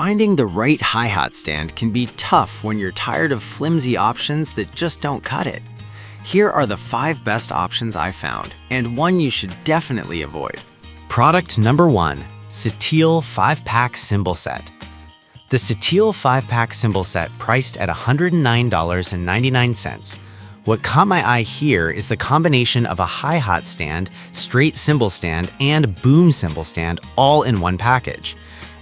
Finding the right hi-hat stand can be tough when you're tired of flimsy options that just don't cut it. Here are the 5 best options I found, and one you should definitely avoid. Product number 1, Satil 5-pack cymbal set. The Satil 5-pack cymbal set priced at $109.99. What caught my eye here is the combination of a hi-hat stand, straight cymbal stand, and boom cymbal stand all in one package.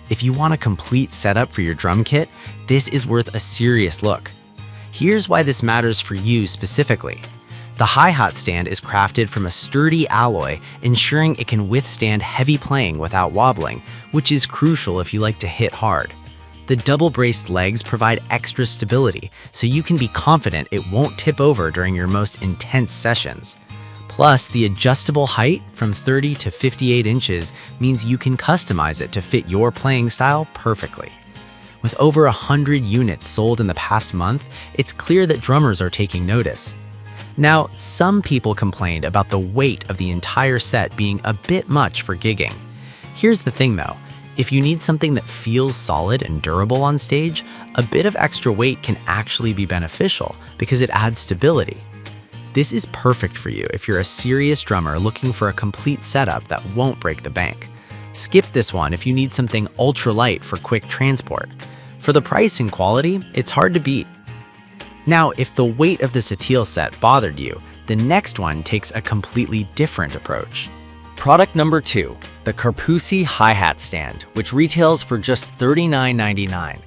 If you want a complete setup for your drum kit, this is worth a serious look. Here's why this matters for you specifically. The hi-hat stand is crafted from a sturdy alloy, ensuring it can withstand heavy playing without wobbling, which is crucial if you like to hit hard. The double-braced legs provide extra stability, so you can be confident it won't tip over during your most intense sessions. Plus, the adjustable height from 30 to 58 inches means you can customize it to fit your playing style perfectly. With over 100 units sold in the past month, it's clear that drummers are taking notice. Now, some people complained about the weight of the entire set being a bit much for gigging. Here's the thing though, if you need something that feels solid and durable on stage, a bit of extra weight can actually be beneficial because it adds stability. This is perfect for you if you're a serious drummer looking for a complete setup that won't break the bank. Skip this one if you need something ultra-light for quick transport. For the price and quality, it's hard to beat. Now, if the weight of the Satil set bothered you, the next one takes a completely different approach. Product number 2, the Carpusi hi-hat stand, which retails for just $39.99.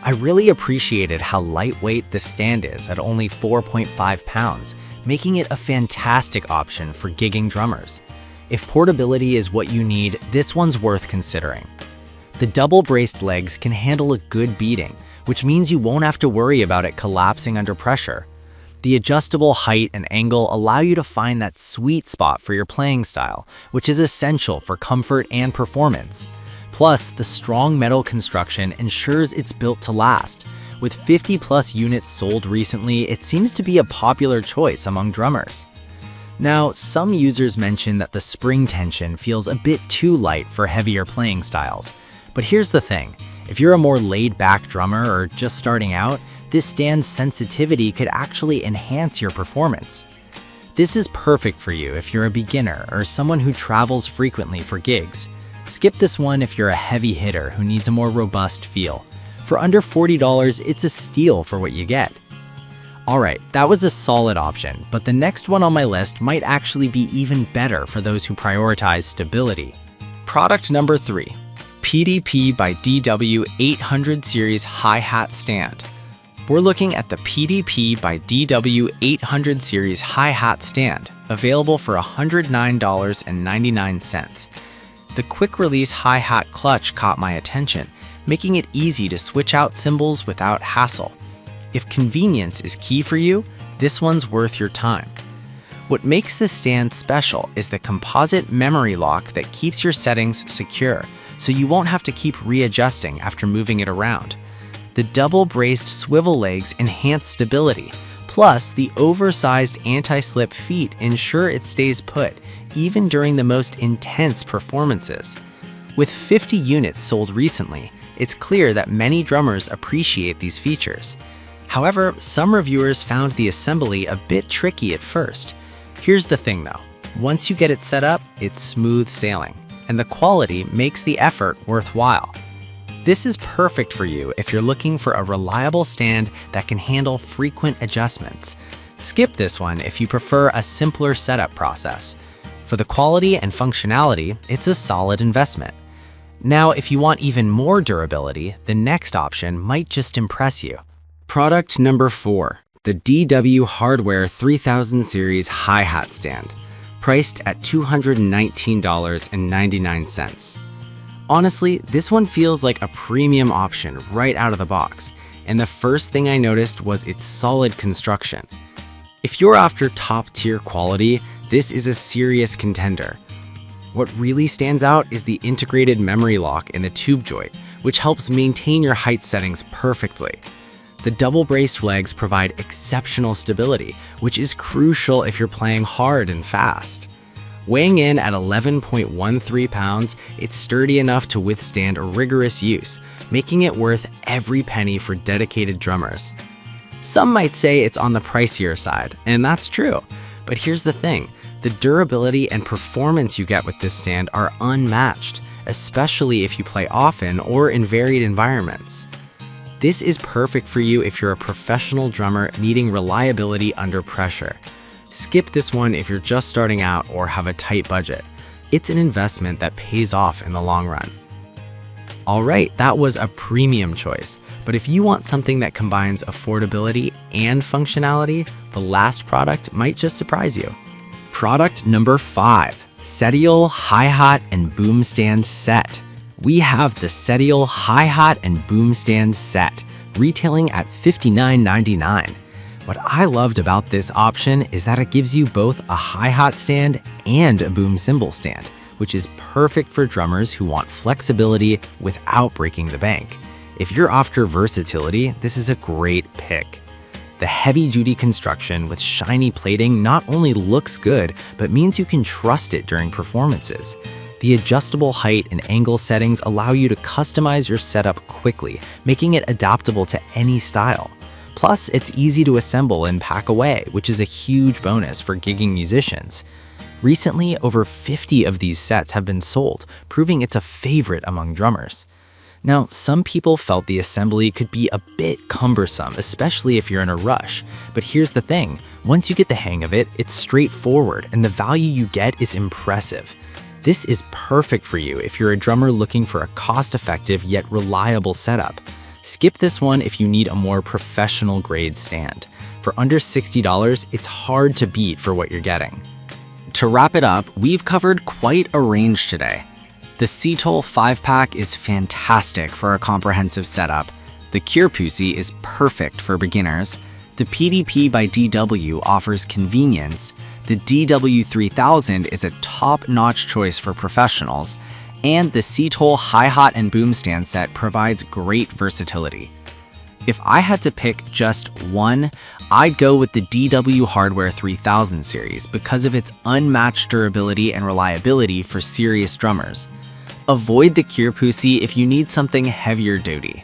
I really appreciated how lightweight this stand is at only 4.5 pounds, making it a fantastic option for gigging drummers. If portability is what you need, this one's worth considering. The double-braced legs can handle a good beating, which means you won't have to worry about it collapsing under pressure. The adjustable height and angle allow you to find that sweet spot for your playing style, which is essential for comfort and performance. Plus, the strong metal construction ensures it's built to last. With 50+ units sold recently, it seems to be a popular choice among drummers. Now, some users mention that the spring tension feels a bit too light for heavier playing styles. But here's the thing, if you're a more laid-back drummer or just starting out, this stand's sensitivity could actually enhance your performance. This is perfect for you if you're a beginner or someone who travels frequently for gigs. Skip this one if you're a heavy hitter who needs a more robust feel. For under $40, it's a steal for what you get. Alright, that was a solid option, but the next one on my list might actually be even better for those who prioritize stability. Product number 3, PDP by DW 800 Series Hi-Hat Stand. We're looking at the PDP by DW 800 Series Hi-Hat Stand, available for $109.99. The quick-release hi-hat clutch caught my attention, making it easy to switch out cymbals without hassle. If convenience is key for you, this one's worth your time. What makes this stand special is the composite memory lock that keeps your settings secure, so you won't have to keep readjusting after moving it around. The double-braced swivel legs enhance stability, plus the oversized anti-slip feet ensure it stays put, even during the most intense performances. With 50 units sold recently, it's clear that many drummers appreciate these features. However, some reviewers found the assembly a bit tricky at first. Here's the thing though, once you get it set up, it's smooth sailing, and the quality makes the effort worthwhile. This is perfect for you if you're looking for a reliable stand that can handle frequent adjustments. Skip this one if you prefer a simpler setup process. For the quality and functionality, it's a solid investment. Now, if you want even more durability, the next option might just impress you. Product number 4, the DW Hardware 3000 Series Hi-Hat Stand, priced at $219.99. Honestly, this one feels like a premium option right out of the box, and the first thing I noticed was its solid construction. If you're after top-tier quality, this is a serious contender. What really stands out is the integrated memory lock in the tube joint, which helps maintain your height settings perfectly. The double-braced legs provide exceptional stability, which is crucial if you're playing hard and fast. Weighing in at 11.13 pounds, it's sturdy enough to withstand rigorous use, making it worth every penny for dedicated drummers. Some might say it's on the pricier side, and that's true. But here's the thing, the durability and performance you get with this stand are unmatched, especially if you play often or in varied environments. This is perfect for you if you're a professional drummer needing reliability under pressure. Skip this one if you're just starting out or have a tight budget. It's an investment that pays off in the long run. Alright, that was a premium choice, but if you want something that combines affordability and functionality, the last product might just surprise you. Product number 5, Setial Hi-Hat and Boom Stand Set. We have the Setial Hi-Hat and Boom Stand Set, retailing at $59.99. What I loved about this option is that it gives you both a hi-hat stand and a boom cymbal stand, which is perfect for drummers who want flexibility without breaking the bank. If you're after versatility, this is a great pick. The heavy-duty construction with shiny plating not only looks good, but means you can trust it during performances. The adjustable height and angle settings allow you to customize your setup quickly, making it adaptable to any style. Plus, it's easy to assemble and pack away, which is a huge bonus for gigging musicians. Recently, over 50 of these sets have been sold, proving it's a favorite among drummers. Now, some people felt the assembly could be a bit cumbersome, especially if you're in a rush. But here's the thing, once you get the hang of it, it's straightforward and the value you get is impressive. This is perfect for you if you're a drummer looking for a cost-effective yet reliable setup. Skip this one if you need a more professional grade stand. For under $60, it's hard to beat for what you're getting. To wrap it up, we've covered quite a range today. The Setial 5-pack is fantastic for a comprehensive setup. The Cure Pussy is perfect for beginners. The PDP by DW offers convenience. The DW3000 is a top-notch choice for professionals. And the Setial Hi-Hat and Boom Stand set provides great versatility. If I had to pick just one, I'd go with the DW Hardware 3000 series because of its unmatched durability and reliability for serious drummers. Avoid the Cure Pussy if you need something heavier duty.